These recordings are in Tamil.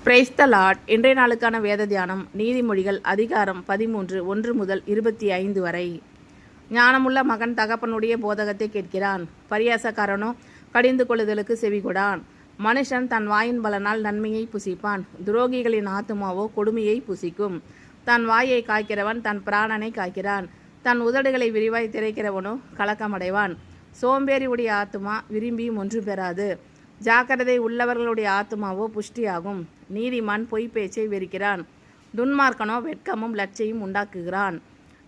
Praise the Lord. இன்றைய நாளுக்கான வேத தியானம் நீதிமொழிகள் அதிகாரம் 13 1 முதல் 25 வரை. ஞானமுள்ள மகன் தகப்பனுடைய போதகத்தை கேட்கிறான், பரியாசக்காரனோ கடிந்து கொள்ளுதலுக்கு செவிகொடான். மனுஷன் தன் வாயின் பலனால் நன்மையை புசிப்பான், துரோகிகளின் ஆத்துமாவோ கொடுமையை புசிக்கும். தன் வாயை காய்க்கிறவன் தன் பிராணனை காய்க்கிறான், தன் உதடுகளை விரிவாய் திரைக்கிறவனோ கலக்கமடைவான். சோம்பேறியுடைய ஆத்துமா விரும்பியும் ஒன்று பெறாது, ஜாக்கிரதை உள்ளவர்களுடைய ஆத்துமாவோ புஷ்டியாகும். நீதிமான் பொய் பேச்சை வெறுக்கிறான், துன்மார்க்கனோ வெட்கமும் லட்சையும் உண்டாக்குகிறான்.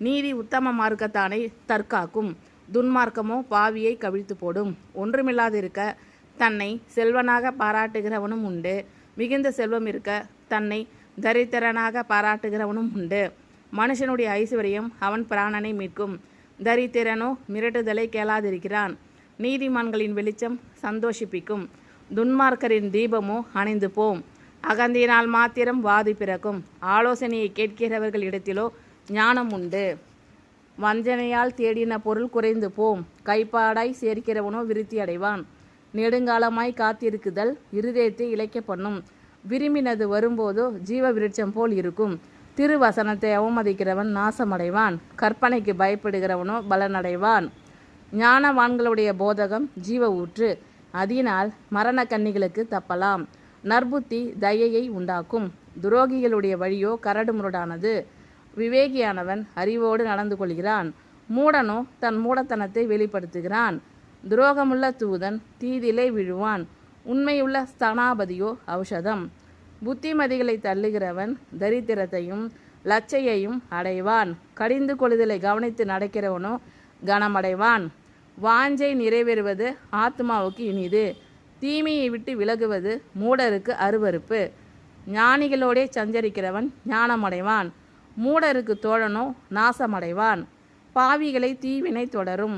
நீதி உத்தம மார்க்கத்தானை தற்காக்கும், துன்மார்க்கமோ பாவியை கவிழ்த்து போடும். ஒன்றுமில்லாதிருக்க தன்னை செல்வனாக பாராட்டுகிறவனும் உண்டு, மிகுந்த செல்வம் இருக்க தன்னை தரித்திரனாக பாராட்டுகிறவனும் உண்டு. மனுஷனுடைய ஐஸ்வர்யம் அவன் பிராணனை மீட்கும், தரித்திரனோ மிரட்டுதலை கேளாதிருக்கிறான். நீதிமான்களின் வெளிச்சம் சந்தோஷிப்பிக்கும், துன்மார்க்கரின் தீபமோ அணைந்து போம். அகந்தியினால் மாத்திரம் வாதி பிறக்கும், ஆலோசனையை கேட்கிறவர்கள் இடத்திலோ ஞானம் உண்டு. வஞ்சனையால் தேடின பொருள் குறைந்து போம், கைப்பாடாய் சேர்க்கிறவனோ விருத்தி அடைவான். நெடுங்காலமாய் காத்திருக்குதல் இருதயத்தை இளைக்க பண்ணும், விரும்பினது வரும்போதோ ஜீவ விருட்சம் போல் இருக்கும். திருவசனத்தை அவமதிக்கிறவன் நாசமடைவான், கற்பனைக்கு பயப்படுகிறவனோ பலனடைவான். ஞானவான்களுடைய போதகம் ஜீவ ஊற்று, அதனால் மரண கன்னிகளுக்கு தப்பலாம். நற்புத்தி தயையை உண்டாக்கும், துரோகிகளுடைய வழியோ கரடுமுரடானது. விவேகியானவன் அறிவோடு நடந்து கொள்கிறான், மூடனோ தன் மூடத்தனத்தை வெளிப்படுத்துகிறான். துரோகமுள்ள தூதன் தீதிலே விழுவான், உண்மையுள்ள ஸ்தானாபதியோ ஔஷதம். புத்திமதிகளை தள்ளுகிறவன் தரித்திரத்தையும் லட்சையையும் அடைவான், கடிந்து கொள்ளுதலை கவனித்து நடக்கிறவனோ கனமடைவான். வாஞ்சை நிறைவேறுவது ஆத்மாவுக்கு இனிது, தீமையை விட்டு விலகுவது மூடருக்கு அருவருப்பு. ஞானிகளோடே சஞ்சரிக்கிறவன் ஞானமடைவான், மூடருக்கு தோழனோ நாசமடைவான். பாவிகளை தீவினை தொடரும்,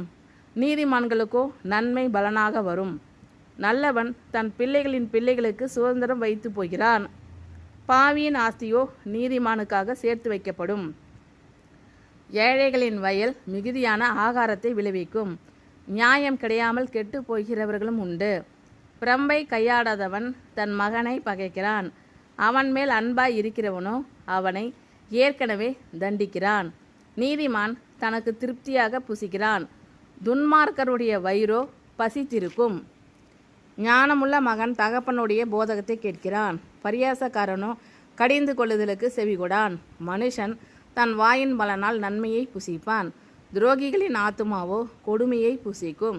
நீதிமான்களுக்கோ நன்மை பலனாக வரும். நல்லவன் தன் பிள்ளைகளின் பிள்ளைகளுக்கு சுதந்திரம் வைத்து போகிறான், பாவியின் ஆஸ்தியோ நீதிமானுக்காக சேர்த்து வைக்கப்படும். ஏழைகளின் வயல் மிகுதியான ஆகாரத்தை விளைவிக்கும், நியாயம் கிடையாமல் கெட்டு போகிறவர்களும் உண்டு. பிரம்பை கையாடாதவன் தன் மகனை பகைக்கிறான், அவன் மேல் அன்பாய் இருக்கிறவனோ அவனை ஏற்கனவே தண்டிக்கிறான். நீதிமான் தனக்கு திருப்தியாக புசிக்கிறான், துன்மார்க்கருடைய வயிறோ பசித்திருக்கும். ஞானமுள்ள மகன் தகப்பனுடைய போதகத்தை கேட்கிறான், பரியாசக்காரனோ கடிந்து கொள்ளுதலுக்கு செவிகொடான். மனுஷன் தன் வாயின் பலனால் நன்மையை புசிப்பான், துரோகிகளின் ஆத்துமாவோ கொடுமையை புசிக்கும்.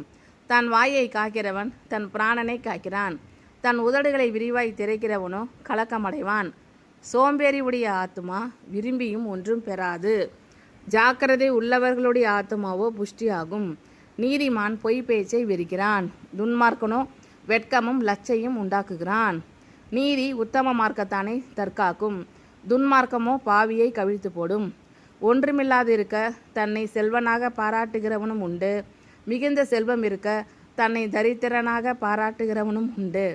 தன் வாயை காக்கிறவன் தன் பிராணனை காக்கிறான், தன் உதடுகளை விரிவாய் திரைக்கிறவனோ கலக்கமடைவான். சோம்பேறி உடைய ஆத்துமா விரும்பியும் ஒன்றும் பெறாது, ஜாக்கிரதை உள்ளவர்களுடைய ஆத்துமாவோ புஷ்டியாகும். நீதிமான் பொய் பேச்சை வெறுக்கிறான், துன்மார்க்கனோ வெட்கமும் லட்சையும் உண்டாக்குகிறான். நீதி உத்தம மார்க்கத்தானை தற்காக்கும், துன்மார்க்கமோ பாவியை கவிழ்த்து போடும். ஒன்றுமில்லாதிருக்க தன்னை செல்வனாக பாராட்டுகிறவனும் உண்டு, மிகுந்த செல்வம் இருக்க தன்னை தரித்திரனாக பாராட்டுகிறவனும் உண்டு.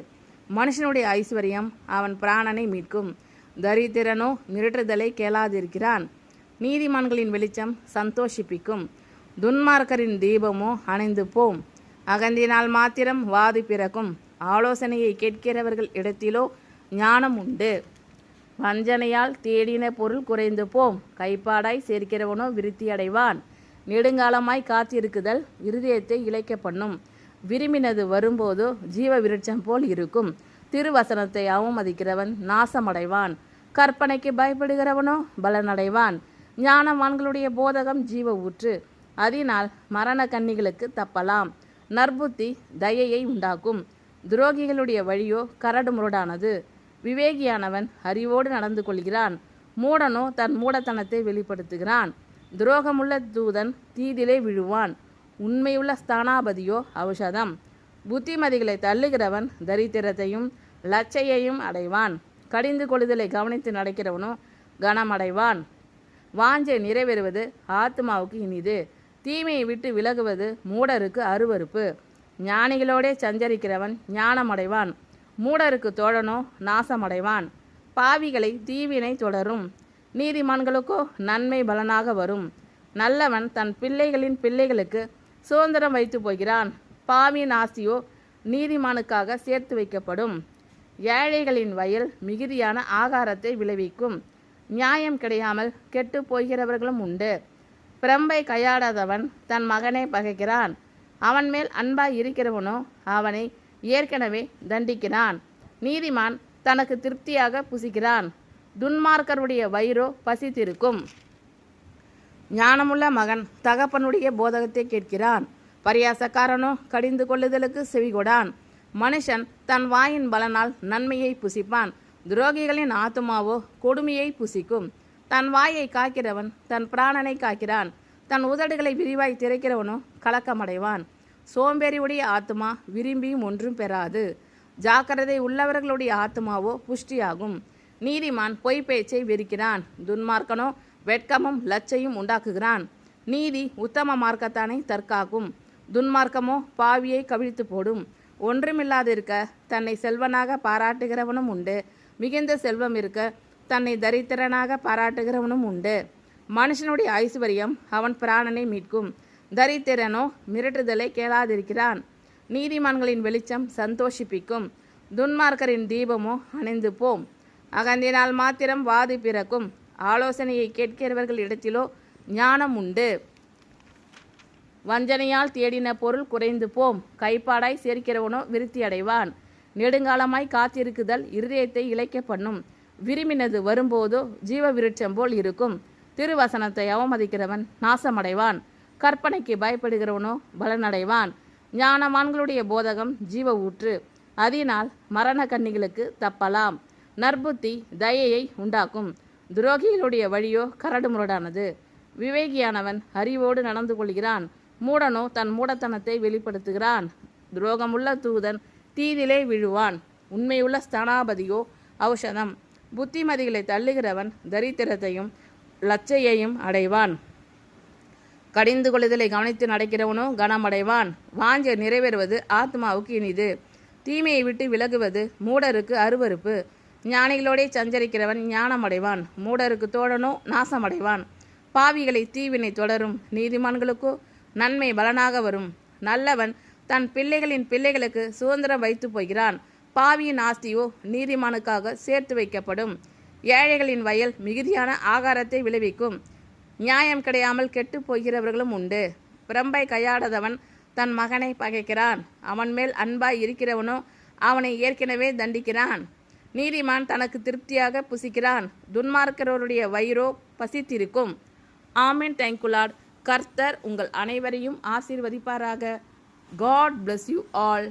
மனுஷனுடைய ஐஸ்வர்யம் அவன் பிராணனை மீட்கும், தரித்திரனோ மிரட்டுதலை கேளாதிருக்கிறான். நீதிமான்களின் வெளிச்சம் சந்தோஷிப்பிக்கும், துன்மார்க்கரின் தீபமோ அணைந்து போம். அகந்தினால் மாத்திரம் வாதி பிறக்கும், ஆலோசனையை கேட்கிறவர்கள் இடத்திலோ ஞானம் உண்டு. வஞ்சனையால் தேடின பொருள் குறைந்து போம், கைப்பாடாய் சேர்க்கிறவனோ விருத்தி அடைவான். நெடுங்காலமாய் காத்திருக்குதல் இருதயத்தை இளைக்க பண்ணும், விரும்பினது வரும்போதோ ஜீவ விருட்சம் போல் இருக்கும். திருவசனத்தை அவமதிக்கிறவன் நாசமடைவான், கற்பனைக்கு பயப்படுகிறவனோ பலனடைவான். ஞானவான்களுடைய போதகம் ஜீவ ஊற்று, அதனால் மரண கன்னிகளுக்கு தப்பலாம். நற்புத்தி தயையை உண்டாக்கும், துரோகிகளுடைய வழியோ கரடுமுரடானது. விவேகியானவன் அறிவோடு நடந்து கொள்கிறான், மூடனோ தன் மூடத்தனத்தை வெளிப்படுத்துகிறான். துரோகமுள்ள தூதன் தீதிலே விழுவான், உண்மையுள்ள ஸ்தானாபதியோ ஔஷதம். புத்திமதிகளை தள்ளுகிறவன் தரித்திரத்தையும் லட்சையையும் அடைவான், கடிந்து கொள்ளுதலை கவனித்து நடக்கிறவனோ கனமடைவான். வாஞ்சை நிறைவேறுவது ஆத்மாவுக்கு இனிது, தீமையை விட்டு விலகுவது மூடருக்கு அருவருப்பு. ஞானிகளோடே சஞ்சரிக்கிறவன் ஞானமடைவான், மூடருக்கு தோழனோ நாசமடைவான். பாவிகளை தீவினை தொடரும், நீதிமான்களுக்கோ நன்மை பலனாக வரும். நல்லவன் தன் பிள்ளைகளின் பிள்ளைகளுக்கு சுதந்திரம் வைத்து போகிறான், பாவியின் ஆஸ்தியோ நீதிமானுக்காக சேர்த்து வைக்கப்படும். ஏழைகளின் வயல் மிகுதியான ஆகாரத்தை விளைவிக்கும். நியாயம் கிடையாமல் கெட்டு போகிறவர்களும் உண்டு. பிரம்பை கையாடாதவன் தன் மகனை பகைக்கிறான். அவன் மேல் அன்பாய் இருக்கிறவனோ அவனை ஏற்கனவே தண்டிக்கிறான். நீதிமான் தனக்கு திருப்தியாக புசிக்கிறான். துன்மார்க்கருடைய வயிறோ பசித்திருக்கும். ஞானமுள்ள மகன் தகப்பனுடைய போதகத்தை கேட்கிறான். பரியாசக்காரனோ கடிந்து கொள்ளுதலுக்கு செவிகொடான். மனுஷன் தன் வாயின் பலனால் நன்மையை புசிப்பான். துரோகிகளின் ஆத்துமாவோ கொடுமையை புசிக்கும். தன் வாயை காக்கிறவன் தன் பிராணனை காக்கிறான். தன் உதடுகளை விரிவாய் திறக்கிறவனோ கலக்கமடைவான். சோம்பேறியுடைய ஆத்துமா விரும்பியும் ஒன்றும் பெறாது. ஜாக்கிரதை உள்ளவர்களுடைய ஆத்துமாவோ புஷ்டியாகும். நீதிமான் பொய் பேச்சை வெறுக்கிறான். துன்மார்க்கனோ வெட்கமும் லச்சையும் உண்டாக்குகிறான். நீதி உத்தம மார்க்கத்தானை தற்காக்கும். துன்மார்க்கமோ பாவியை கவிழ்த்து போடும். ஒன்றுமில்லாதிருக்க தன்னை செல்வனாக பாராட்டுகிறவனும் உண்டு. மிகுந்த செல்வம் இருக்க தன்னை தரித்திரனாக பாராட்டுகிறவனும் உண்டு. மனுஷனுடைய ஐஸ்வர்யம் அவன் பிராணனை மீட்கும். தரித்திரனோ மிரட்டுதலை கேளாதிருக்கிறான். நீதிமான்களின் வெளிச்சம் சந்தோஷிப்பிக்கும். துன்மார்க்கரின் தீபமோ அணைந்து போம். அகந்தினால் மாத்திரம் வாது பிறக்கும். ஆலோசனையை கேட்கிறவர்கள் இடத்திலோ ஞானம் உண்டு. வஞ்சனையால் தேடின பொருள் குறைந்து போம். கைப்பாடாய் சேர்க்கிறவனோ விருத்தி அடைவான். நெடுங்காலமாய் காத்திருக்குதல் இருதயத்தை இளைக்க பண்ணும். விரும்பினது வரும்போதோ ஜீவ விருட்சம் போல் இருக்கும். திருவசனத்தை அவமதிக்கிறவன் நாசமடைவான். கற்பனைக்கு பயப்படுகிறவனோ பலனடைவான். ஞானவான்களுடைய போதகம் ஜீவ ஊற்று. அதனால் மரண கன்னிகளுக்கு தப்பலாம். நற்புத்தி தயையை உண்டாக்கும். துரோகிகளுடைய வழியோ கரடுமுரடானது. விவேகியானவன் அறிவோடு நடந்து கொள்கிறான். மூடனோ தன் மூடத்தனத்தை வெளிப்படுத்துகிறான். துரோகமுள்ள தூதன் தீதிலே விழுவான். உண்மையுள்ள ஸ்தானாபதியோ ஔஷதம். புத்திமதிகளை தள்ளுகிறவன் தரித்திரத்தையும் லச்சையையும் அடைவான். கடிந்து கொள்ளுதலை கவனித்து நடக்கிறவனோ கனமடைவான். வாஞ்சை நிறைவேறுவது ஆத்மாவுக்கு இனிது. தீமையை விட்டு விலகுவது மூடருக்கு அருவருப்பு. ஞானிகளோடே சஞ்சரிக்கிறவன் ஞானமடைவான். மூடருக்கு தோழனோ நாசமடைவான். பாவிகளை தீவினை தொடரும். நீதிமான்களுக்கோ நன்மை பலனாக வரும். நல்லவன் தன் பிள்ளைகளின் பிள்ளைகளுக்கு சுதந்திரம் வைத்து போகிறான். பாவியின் ஆஸ்தியோ நீதிமானுக்காக சேர்த்து வைக்கப்படும். ஏழைகளின் வயல் மிகுதியான ஆகாரத்தை விளைவிக்கும். நியாயம் கிடையாமல் கெட்டு போகிறவர்களும் உண்டு. பிரம்பை கையாடாதவன் தன் மகனை பகைக்கிறான். அவன் மேல் அன்பாய் இருக்கிறவனோ அவனை ஏற்கனவே தண்டிக்கிறான். நீதிமான் தனக்கு திருப்தியாக புசிக்கிறான். துன்மார்க்கருடைய வயிறோ பசித்திருக்கும். ஆமென். Thank you Lord. கர்த்தர் உங்கள் அனைவரையும் ஆசீர்வதிப்பாராக. God bless you all.